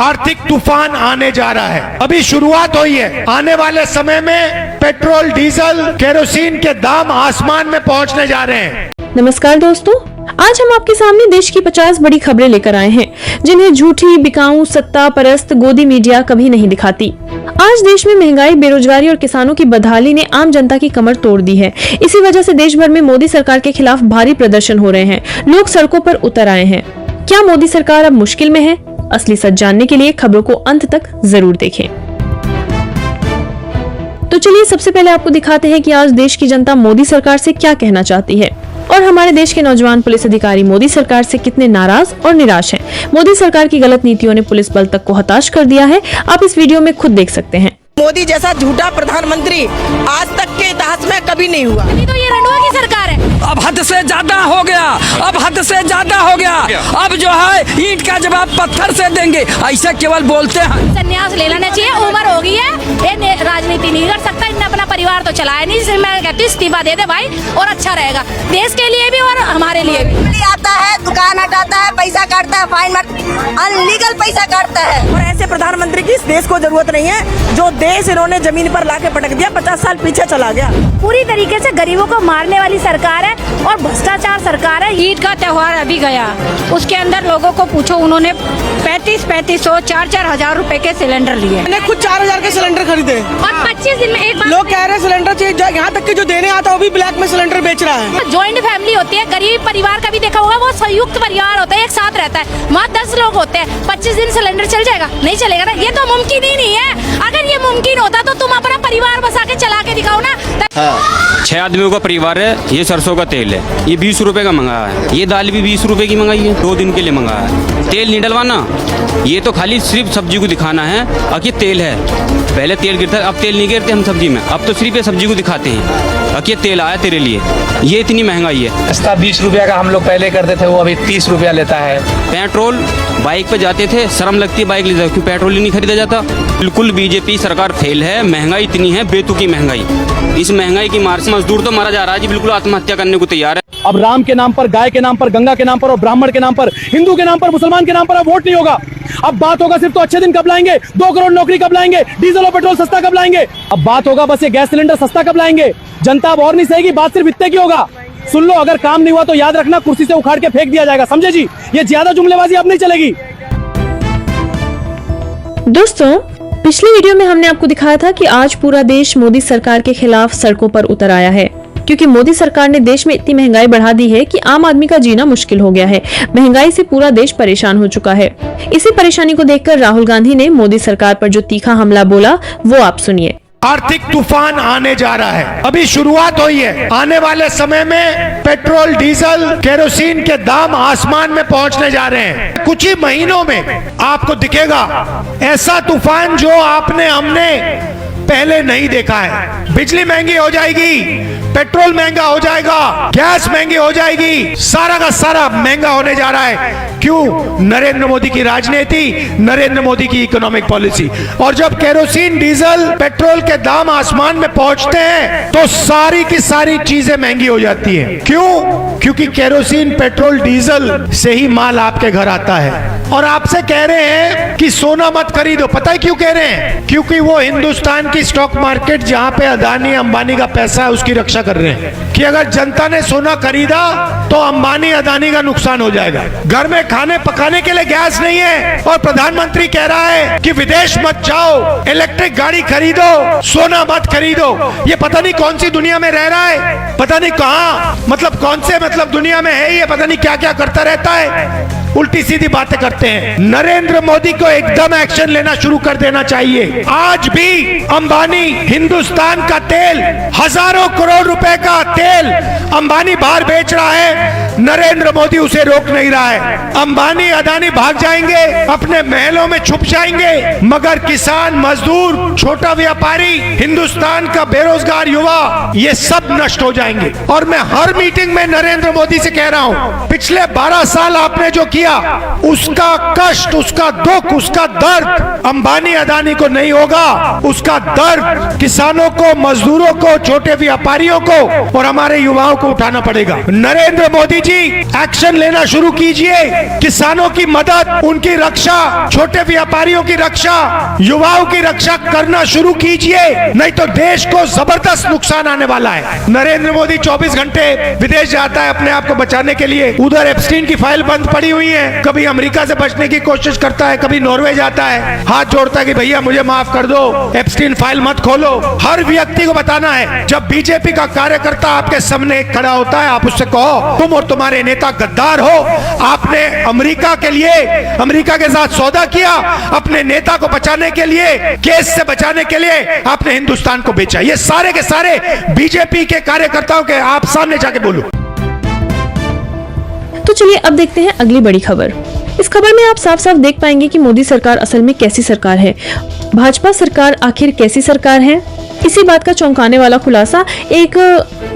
आर्थिक तूफान आने जा रहा है। अभी शुरुआत हुई है। आने वाले समय में पेट्रोल, डीजल, केरोसिन के दाम आसमान में पहुंचने जा रहे हैं। नमस्कार दोस्तों, आज हम आपके सामने देश की 50 बड़ी खबरें लेकर आए हैं जिन्हें झूठी, बिकाऊ, सत्ता परस्त, गोदी मीडिया कभी नहीं दिखाती। आज देश में महंगाई, बेरोजगारी और किसानों की बदहाली ने आम जनता की कमर तोड़ दी है। इसी वजह से देश भर में मोदी सरकार के खिलाफ भारी प्रदर्शन हो रहे हैं। लोग सड़कों पर उतर आए हैं। क्या मोदी सरकार अब मुश्किल में है? असली सच जानने के लिए खबरों को अंत तक जरूर देखें। तो चलिए सबसे पहले आपको दिखाते हैं कि आज देश की जनता मोदी सरकार से क्या कहना चाहती है और हमारे देश के नौजवान पुलिस अधिकारी मोदी सरकार से कितने नाराज और निराश हैं। मोदी सरकार की गलत नीतियों ने पुलिस बल तक को हताश कर दिया है। आप इस वीडियो में खुद देख सकते हैं। मोदी जैसा झूठा प्रधानमंत्री आज तक के इतिहास में कभी नहीं हुआ। अभी तो ये रंडवा की सरकार है। अब हद से ज्यादा हो गया, अब हद से ज्यादा हो गया। अब जो है ईंट का जवाब पत्थर से देंगे, ऐसे केवल बोलते हैं। संन्यास ले लेना चाहिए, उम्र हो गई है, ये राजनीति नहीं कर सकता। इन्हें अपना परिवार तो चलाया नहीं। मैं कहती हूँ इस्तीफा दे दे भाई, और अच्छा रहेगा देश के लिए भी और हमारे लिए भी। आता है, दुकान हटाता है, पैसा काटता है, फाइन अनलीगल पैसा काटता है। और ऐसे प्रधानमंत्री की इस देश को जरूरत नहीं है। जो देश इन्होंने जमीन पर लाके पटक दिया, 50 साल पीछे चला गया। पूरी तरीके से गरीबों को मारने वाली सरकार है और भ्रष्टाचार सरकार है। ईद का त्योहार अभी गया, उसके अंदर लोगों को पूछो, उन्होंने 3500 4-4 हजार रुपए के सिलेंडर लिए। मैंने खुद 4000 के सिलेंडर खरीदे और 25 दिन में एक बार लोग कह रहे हैं सिलेंडर चाहिए। यहाँ तक कि जो देने आता है वो भी ब्लैक में सिलेंडर बेच रहा है। ज्वाइंट फैमिली होती है, गरीब परिवार का भी देखा होगा, वो संयुक्त परिवार होता है, एक साथ रहता है। वहाँ 10 लोग होते हैं, 25 दिन सिलेंडर चल जाएगा? नहीं चलेगा ना। ये तो मुमकिन ही नहीं है। अगर ये मुमकिन होता तो तुम अपना परिवार बसा के चला के दिखाओ ना। 6 आदमियों का परिवार है। ये सरसों का तेल है, ये 20 रुपए का मंगाया है। ये दाल भी 20 रुपए की मंगाई है, 2 दिन के लिए मंगाया है। तेल नहीं डलवाना, ये तो खाली सिर्फ सब्जी को दिखाना है कि तेल है। पहले तेल गिरता है, अब तेल नहीं गिरते हम सब्जी में। अब तो सिर्फ ये सब्जी को दिखाते हैं कि तेल आया तेरे लिए। ये इतनी महंगाई है। सस्ता 20 रुपया का हम लोग पहले करते थे, वो अभी 30 रुपया लेता है। पेट्रोल बाइक पे जाते थे, शर्म लगती है बाइक ले जाओ, क्यों पेट्रोल ही नहीं खरीदा जाता। बिल्कुल बीजेपी सरकार फेल है। महंगाई इतनी है, बेतुकी महंगाई। इस महंगाई की मार से मजदूर तो मारा जा रहा है जी, बिल्कुल आत्महत्या करने को तैयार है। अब राम के नाम पर, गाय के नाम पर, गंगा के नाम पर और ब्राह्मण के नाम पर, हिंदू के नाम पर, मुसलमान के नाम पर अब वोट नहीं होगा। अब बात होगा सिर्फ तो अच्छे दिन कब लाएंगे, 2 करोड़ नौकरी कब लाएंगे, डीजल और पेट्रोल सस्ता कब लाएंगे। अब बात होगा बस ये गैस सिलेंडर सस्ता कब लाएंगे। जनता अब और नहीं सहेगी, बात सिर्फ इतने की होगा। सुन लो, अगर काम नहीं हुआ तो याद रखना, कुर्सी से उखाड़ के फेंक दिया जाएगा, समझे जी। ये ज्यादा जुमलेबाजी अब नहीं चलेगी। दोस्तों, पिछले वीडियो में हमने आपको दिखाया था कि आज पूरा देश मोदी सरकार के खिलाफ सड़कों पर उतर आया है, क्योंकि मोदी सरकार ने देश में इतनी महंगाई बढ़ा दी है कि आम आदमी का जीना मुश्किल हो गया है। महंगाई से पूरा देश परेशान हो चुका है। इसी परेशानी को देखकर राहुल गांधी ने मोदी सरकार पर जो तीखा हमला बोला वो आप सुनिए। आर्थिक तूफान आने जा रहा है। अभी शुरुआत हुई है। आने वाले समय में पेट्रोल, डीजल, केरोसिन के दाम आसमान में पहुंचने जा रहे हैं। कुछ ही महीनों में आपको दिखेगा ऐसा तूफान जो हमने पहले नहीं देखा है। बिजली महंगी हो जाएगी, पेट्रोल महंगा हो जाएगा, गैस महंगी हो जाएगी, सारा का सारा महंगा होने जा रहा है। क्यों? नरेंद्र मोदी की राजनीति, नरेंद्र मोदी की इकोनॉमिक पॉलिसी। और जब केरोसिन, डीजल, पेट्रोल के दाम आसमान में पहुंचते हैं तो सारी की सारी चीजें महंगी हो जाती हैं। क्यों? क्योंकि केरोसिन, पेट्रोल, डीजल से ही माल आपके घर आता है। और आपसे कह रहे हैं कि सोना मत खरीदो। पता है क्यों कह रहे हैं? क्योंकि वो हिंदुस्तान की स्टॉक मार्केट जहां पे अदानी अंबानी का पैसा है उसकी रक्षा कर रहे हैं कि अगर जनता ने सोना खरीदा तो अंबानी अदानी का नुकसान हो जाएगा। घर में खाने पकाने के लिए गैस नहीं है और प्रधानमंत्री कह रहा है कि विदेश मत जाओ, इलेक्ट्रिक गाड़ी खरीदो, सोना मत खरीदो। ये पता नहीं कौन सी दुनिया में रह रहा है, पता नहीं कहां, मतलब कौन से दुनिया में है ये, पता नहीं क्या क्या करता रहता है। उल्टी सीधी बातें करते हैं। नरेंद्र मोदी को एकदम एक्शन लेना शुरू कर देना चाहिए। आज भी अंबानी हिंदुस्तान का तेल, हजारों करोड़ रुपए का तेल अंबानी बाहर बेच रहा है, नरेंद्र मोदी उसे रोक नहीं रहा है। अंबानी अदानी भाग जाएंगे, अपने महलों में छुप जाएंगे, मगर किसान, मजदूर, छोटा व्यापारी, हिंदुस्तान का बेरोजगार युवा, ये सब नष्ट हो जाएंगे। और मैं हर मीटिंग में नरेंद्र मोदी से कह रहा हूं, पिछले 12 साल आपने जो किया किया, उसका कष्ट, उसका दुख, उसका दर्द अंबानी अदानी को नहीं होगा। उसका दर्द किसानों को, मजदूरों को, छोटे व्यापारियों को और हमारे युवाओं को उठाना पड़ेगा। नरेंद्र मोदी जी एक्शन लेना शुरू कीजिए। किसानों की मदद, उनकी रक्षा, छोटे व्यापारियों की रक्षा, युवाओं की रक्षा करना शुरू कीजिए, नहीं तो देश को जबरदस्त नुकसान आने वाला है। नरेंद्र मोदी 24 घंटे विदेश जाता है अपने आप को बचाने के लिए। उधर एप्स्टीन की फाइल बंद पड़ी हुई है, कभी अमेरिका से बचने की कोशिश करता है, कभी नॉर्वे जाता है, हाथ जोड़ता है कि भैया मुझे माफ कर दो, एप्स्टीन फाइल मत खोलो। हर व्यक्ति को बताना है, जब बीजेपी का कार्यकर्ता आपके सामने खड़ा होता है, आप उससे कहो तुम और तुम्हारे नेता गद्दार हो, आपने अमेरिका के लिए, अमेरिका के साथ सौदा किया, अपने नेता को बचाने के लिए, केस से बचाने के लिए आपने हिंदुस्तान को बेचा। ये सारे के सारे बीजेपी के कार्यकर्ताओं के आप सामने जाके बोलो। तो चलिए अब देखते हैं अगली बड़ी खबर। इस खबर में आप साफ साफ देख पाएंगे कि मोदी सरकार असल में कैसी सरकार है, भाजपा सरकार आखिर कैसी सरकार है। इसी बात का चौंकाने वाला खुलासा एक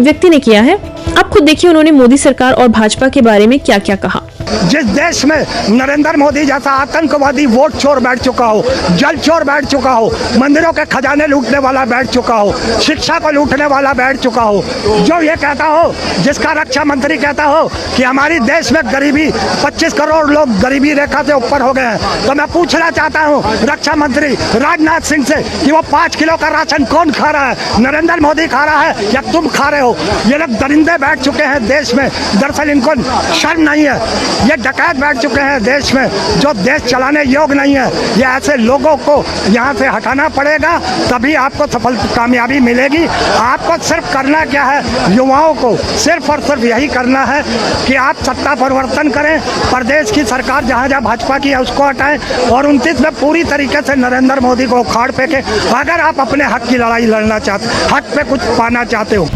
व्यक्ति ने किया है। आप खुद देखिए उन्होंने मोदी सरकार और भाजपा के बारे में क्या क्या कहा। जिस देश में नरेंद्र मोदी जैसा आतंकवादी वोट चोर बैठ चुका हो, जल चोर बैठ चुका हो, मंदिरों के खजाने लूटने वाला बैठ चुका हो, शिक्षा को लूटने वाला बैठ चुका हो, जो ये कहता हो, जिसका रक्षा मंत्री कहता हो कि हमारी देश में गरीबी 25 करोड़ लोग गरीबी रेखा से ऊपर हो गए हैं, तो मैं पूछना चाहता हूँ रक्षा मंत्री राजनाथ सिंह से कि वो 5 किलो का राशन कौन खा रहा है, नरेंद्र मोदी खा रहा है या तुम खा रहे हो? ये लोग दरिंदे बैठ चुके हैं देश में, दरअसल इनको शर्म नहीं है। ये डकैत बैठ चुके हैं देश में, जो देश चलाने योग्य नहीं है। ये ऐसे लोगों को यहाँ से हटाना पड़ेगा, तभी आपको सफल कामयाबी मिलेगी। आपको सिर्फ करना क्या है, युवाओं को सिर्फ और सिर्फ यही करना है कि आप सत्ता परिवर्तन करें, प्रदेश की सरकार जहाँ जहाँ भाजपा की है उसको हटाएं और 29 में पूरी तरीके से नरेंद्र मोदी को उखाड़ फेंके। अगर आप अपने हक की लड़ाई लड़ना चाहते, हक पे कुछ पाना चाहते हो।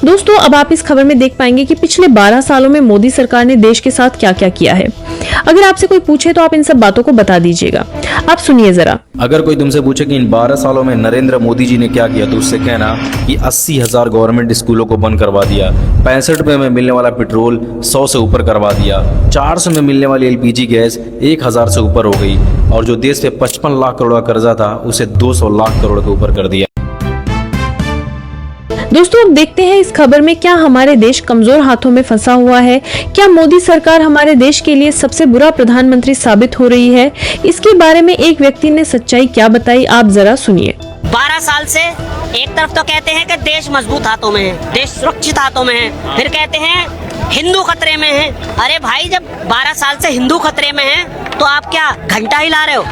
दोस्तों अब आप इस खबर में देख पाएंगे कि पिछले 12 सालों में मोदी सरकार ने देश के साथ क्या क्या किया है। अगर आपसे कोई पूछे तो आप इन सब बातों को बता दीजिएगा। आप सुनिए जरा। अगर कोई तुमसे पूछे कि इन 12 सालों में नरेंद्र मोदी जी ने क्या किया, तो उससे कहना कि 80,000 गवर्नमेंट स्कूलों को बंद करवा दिया, 65 रुपए में मिलने वाला पेट्रोल 100 से ऊपर करवा दिया, 400 में मिलने वाली LPG गैस 1000 से ऊपर हो गई, और जो देश पे 55 लाख करोड़ का कर्जा था उसे 200 लाख करोड़ के ऊपर कर दिया। दोस्तों अब देखते हैं इस खबर में क्या हमारे देश कमजोर हाथों में फंसा हुआ है, क्या मोदी सरकार हमारे देश के लिए सबसे बुरा प्रधानमंत्री साबित हो रही है। इसके बारे में एक व्यक्ति ने सच्चाई क्या बताई, आप जरा सुनिए। 12 साल से एक तरफ तो कहते हैं कि देश मजबूत हाथों में है, देश सुरक्षित हाथों में है, फिर कहते हैं हिंदू खतरे में है। अरे भाई जब 12 साल से हिंदू खतरे में है तो आप क्या घंटा हिला रहे हो?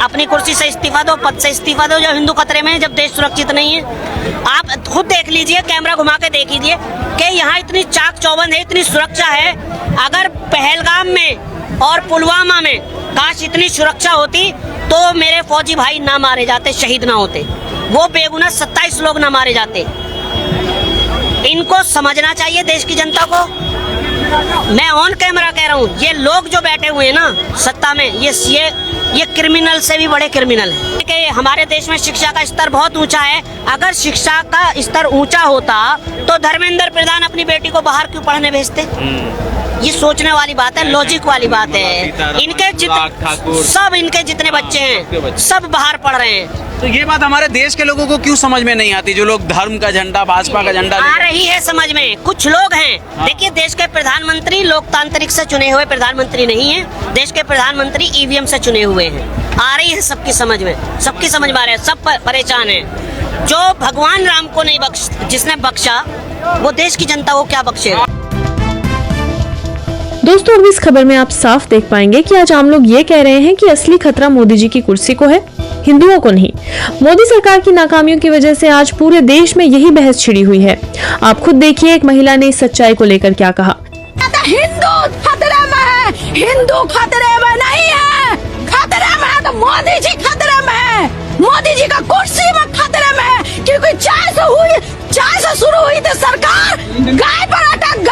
अपनी कुर्सी से इस्तीफा दो, पद से इस्तीफा दो जो हिंदू खतरे में है, जब देश सुरक्षित नहीं है। आप खुद देख लीजिए, कैमरा घुमा के देख लीजिए कि यहाँ इतनी चाक चौबंद है, इतनी सुरक्षा है। अगर पहलगाम में और पुलवामा में काश इतनी सुरक्षा होती तो मेरे फौजी भाई ना मारे जाते, शहीद ना होते, वो बेगुनाह 27 लोग ना मारे जाते। इनको समझना चाहिए देश की जनता को। मैं ऑन कैमरा कह रहा हूँ, ये लोग जो बैठे हुए हैं ना सत्ता में, ये क्रिमिनल से भी बड़े क्रिमिनल हैं। कि हमारे देश में शिक्षा का स्तर बहुत ऊंचा है। अगर शिक्षा का स्तर ऊंचा होता तो धर्मेंद्र प्रधान अपनी बेटी को बाहर क्यों पढ़ने भेजते? ये सोचने वाली बात है, लॉजिक वाली बात है। इनके जितने बच्चे हैं सब बाहर पढ़ रहे हैं। तो ये बात हमारे देश के लोगों को क्यों समझ में नहीं आती, जो लोग धर्म का झंडा, भाजपा का झंडा आ रही है समझ में। कुछ लोग हैं, देखिए देश के प्रधानमंत्री लोकतांत्रिक से चुने हुए प्रधानमंत्री नहीं है, देश के प्रधानमंत्री EVM से चुने हुए हैं। आ रही है सबकी समझ में, सबकी समझ में आ रहे हैं, सब परेशान है। जो भगवान राम को नहीं जिसने बख्शा वो देश की जनता को क्या बख्शेगा। दोस्तों अब इस खबर में आप साफ देख पाएंगे कि आज आम लोग ये कह रहे हैं कि असली खतरा मोदी जी की कुर्सी को है, हिंदुओं को नहीं। मोदी सरकार की नाकामियों की वजह से आज पूरे देश में यही बहस छिड़ी हुई है। आप खुद देखिए एक महिला ने इस सच्चाई को लेकर क्या कहा। हिंदू खतरे में है, हिंदू खतरे में नहीं है। खतरे में है तो मोदी जी खतरे में है, मोदी जी का कुर्सी में खतरे में है। क्योंकि चाय से शुरू हुई थी सरकार, गाय पर अटक